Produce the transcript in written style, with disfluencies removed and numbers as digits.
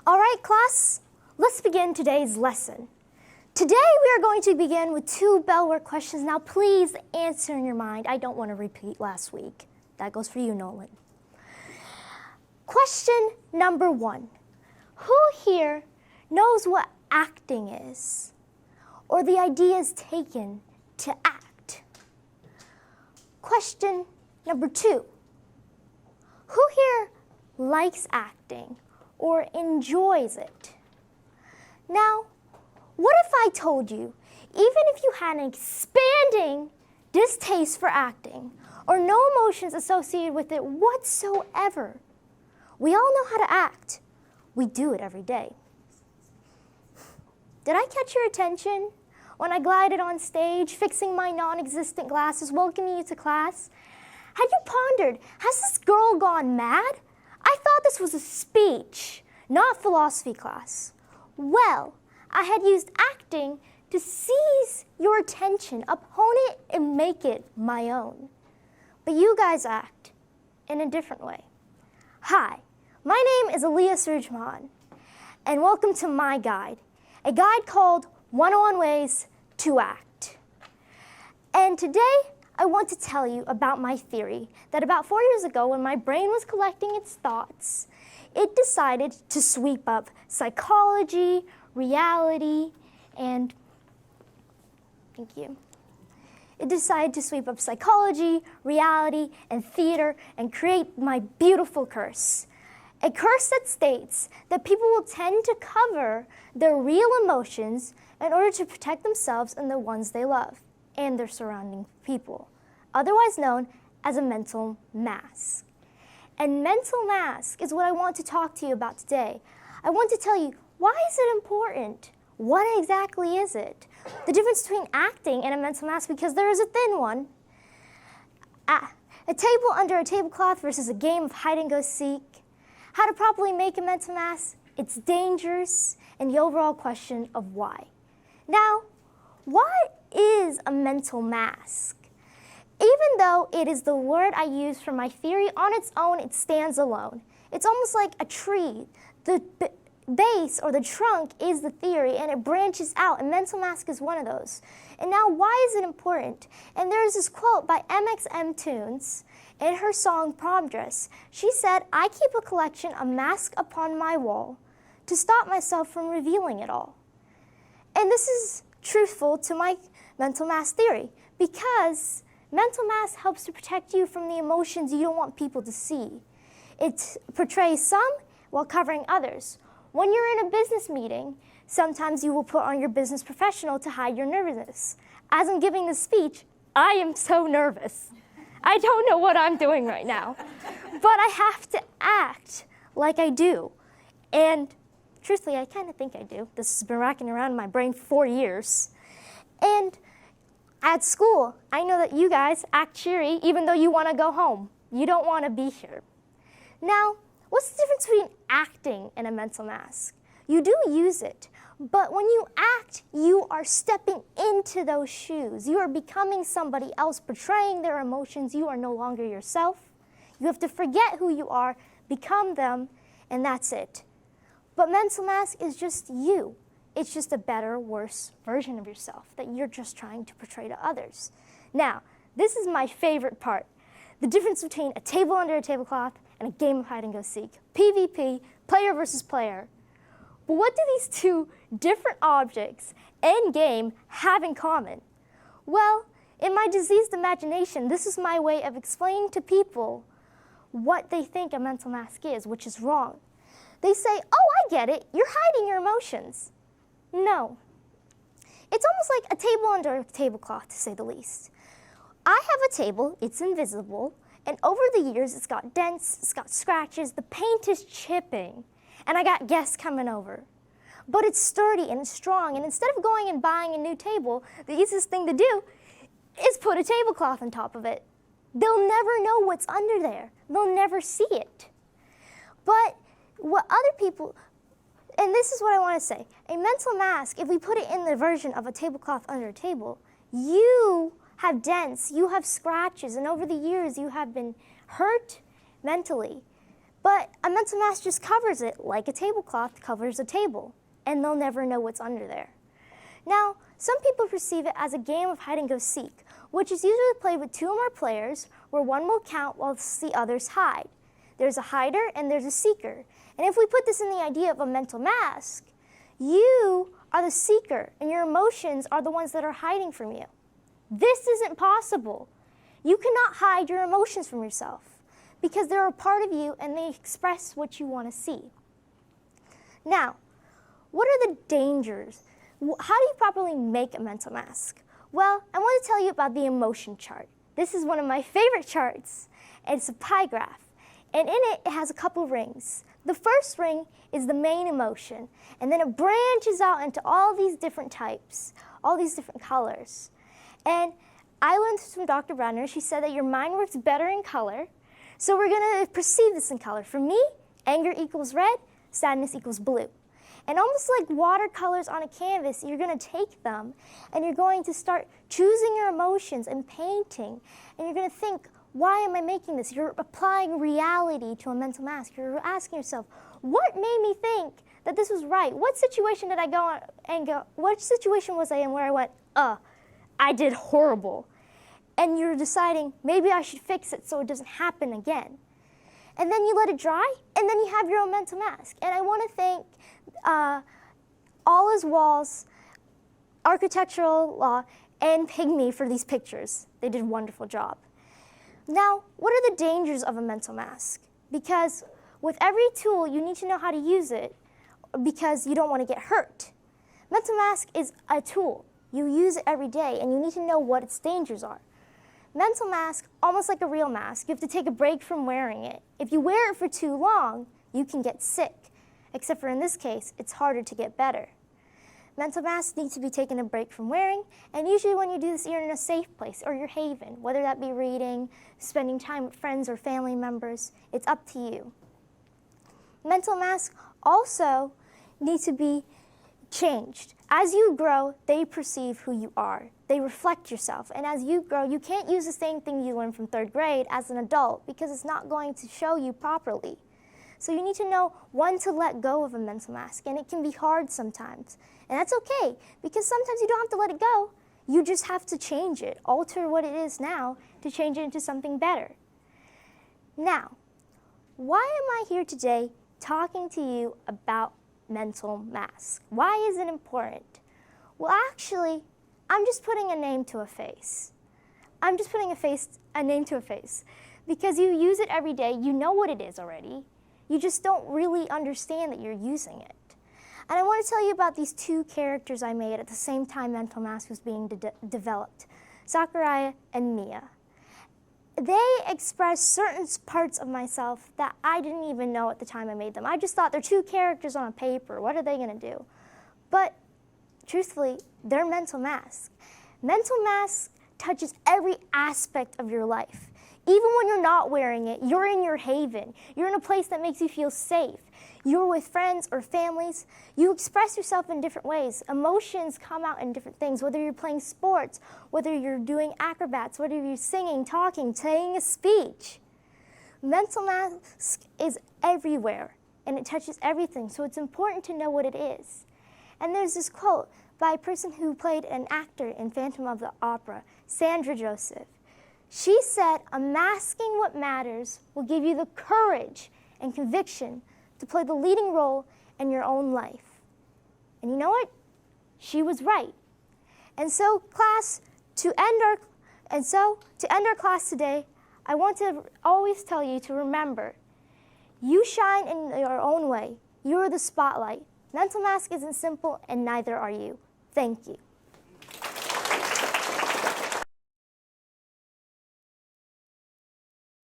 All right, class, let's begin today's lesson. Today we are going to begin with 2 bell work questions. Now please answer in your mind. I don't want to repeat last week. That goes for you, Nolan. Question number 1. Who here knows what acting is, or the ideas taken to act? Question number 2. Who here likes acting or enjoys it? Now, what if I told you, even if you had an expanding distaste for acting or no emotions associated with it whatsoever, we all know how to act. We do it every day. Did I catch your attention when I glided on stage, fixing my non-existent glasses, welcoming you to class? Had you pondered, has this girl gone mad? I thought this was a speech, not philosophy class. Well, I had used acting to seize your attention, upon it, and make it my own. But you guys act in a different way. Hi, my name is Aaliyah Surujmohan, and welcome to my guide, a guide called 101 Ways to Act. And today, I want to tell you about my theory that about 4 years ago, when my brain was collecting its thoughts, it decided to sweep up psychology, reality, and It decided to sweep up psychology, reality, and theater and create my beautiful curse. A curse that states that people will tend to cover their real emotions in order to protect themselves and the ones they love and their surrounding people, otherwise known as a mental mask. And mental mask is what I want to talk to you about today. I want to tell you, why is it important? What exactly is it? The difference between acting and a mental mask, because there is a thin one. A table under a tablecloth versus a game of hide and go seek. How to properly make a mental mask, its dangers, and the overall question of why. Now, what is a mental mask? Even though it is the word I use for my theory, on its own, it stands alone. It's almost like a tree. The base or the trunk is the theory, and it branches out, and mental mask is one of those. And now, why is it important? And there's this quote by MXM Tunes in her song Prom Dress. She said, "I keep a collection of masks upon my wall to stop myself from revealing it all." And this is truthful to my mental mask theory, because mental mask helps to protect you from the emotions you don't want people to see. It portrays some while covering others. When you're in a business meeting, sometimes you will put on your business professional to hide your nervousness. As I'm giving this speech, I am so nervous. I don't know what I'm doing right now, but I have to act like I do. And truthfully, I kind of think I do. This has been racking around in my brain for 4 years. And at school, I know that you guys act cheery even though you want to go home. You don't want to be here. Now, what's the difference between acting and a mental mask? You do use it, but when you act, you are stepping into those shoes. You are becoming somebody else, portraying their emotions. You are no longer yourself. You have to forget who you are, become them, and that's it. But mental mask is just you. It's just a better, worse version of yourself that you're just trying to portray to others. Now, this is my favorite part. The difference between a table under a tablecloth and a game of hide and go seek. PvP, player versus player. But what do these two different objects and game have in common? Well, in my diseased imagination, this is my way of explaining to people what they think a mental mask is, which is wrong. They say, "Oh, I get it, you're hiding your emotions." No. It's almost like a table under a tablecloth, to say the least. I have a table, it's invisible, and over the years it's got dents, it's got scratches, the paint is chipping, and I got guests coming over. But it's sturdy and it's strong, and instead of going and buying a new table, the easiest thing to do is put a tablecloth on top of it. They'll never know what's under there. They'll never see it. But what other people, and this is what I want to say, a mental mask, if we put it in the version of a tablecloth under a table, you have dents, you have scratches, and over the years you have been hurt mentally. But a mental mask just covers it like a tablecloth covers a table, and they'll never know what's under there. Now, some people perceive it as a game of hide and go seek, which is usually played with 2 or more players, where one will count while the others hide. There's a hider and there's a seeker. And if we put this in the idea of a mental mask, you are the seeker and your emotions are the ones that are hiding from you. This isn't possible. You cannot hide your emotions from yourself because they're a part of you and they express what you want to see. Now, what are the dangers? How do you properly make a mental mask? Well, I want to tell you about the emotion chart. This is one of my favorite charts. It's a pie graph, and in it, it has a couple rings. The first ring is the main emotion, and then it branches out into all these different types, all these different colors. And I learned this from Dr. Brenner. She said that your mind works better in color, so we're going to perceive this in color. For me, anger equals red, sadness equals blue. And almost like watercolors on a canvas, you're going to take them and you're going to start choosing your emotions and painting. And you're going to think, why am I making this? You're applying reality to a mental mask. You're asking yourself, what made me think that this was right? What situation did I go on and go, what situation was I in where I went, I did horrible. And you're deciding, maybe I should fix it so it doesn't happen again. And then you let it dry, and then you have your own mental mask. And I want to thank All Is Walls, Architectural Law, and Pygmy for these pictures. They did a wonderful job. Now, what are the dangers of a mental mask? Because with every tool, you need to know how to use it because you don't want to get hurt. Mental mask is a tool. You use it every day, and you need to know what its dangers are. Mental mask, almost like a real mask, you have to take a break from wearing it. If you wear it for too long, you can get sick. Except for in this case, it's harder to get better. Mental masks need to be taken a break from wearing, and usually when you do this, you're in a safe place or your haven, whether that be reading, spending time with friends or family members. It's up to you. Mental masks also need to be changed. As you grow, they perceive who you are. They reflect yourself. And as you grow, you can't use the same thing you learned from 3rd grade as an adult because it's not going to show you properly. So you need to know when to let go of a mental mask, and it can be hard sometimes. And that's okay, because sometimes you don't have to let it go. You just have to change it, alter what it is now to change it into something better. Now, why am I here today talking to you about mental mask? Why is it important? Well, actually, I'm just putting a name to a face. I'm just putting a name to a face. Because you use it every day, you know what it is already. You just don't really understand that you're using it. And I want to tell you about these 2 characters I made at the same time mental mask was being developed, Sakurai and Mia. They express certain parts of myself that I didn't even know at the time I made them. I just thought they're 2 characters on a paper. What are they going to do? But truthfully, they're mental masks. Mental mask touches every aspect of your life. Even when you're not wearing it, you're in your haven. You're in a place that makes you feel safe. You're with friends or families. You express yourself in different ways. Emotions come out in different things, whether you're playing sports, whether you're doing acrobats, whether you're singing, talking, saying a speech. Mental mask is everywhere, and it touches everything, so it's important to know what it is. And there's this quote by a person who played an actor in Phantom of the Opera, Sandra Joseph. She said, "Unmasking what matters will give you the courage and conviction to play the leading role in your own life." And you know what? She was right. And so, class, to end our class today, I want to always tell you to remember, you shine in your own way. You are the spotlight. Mental mask isn't simple, and neither are you. Thank you.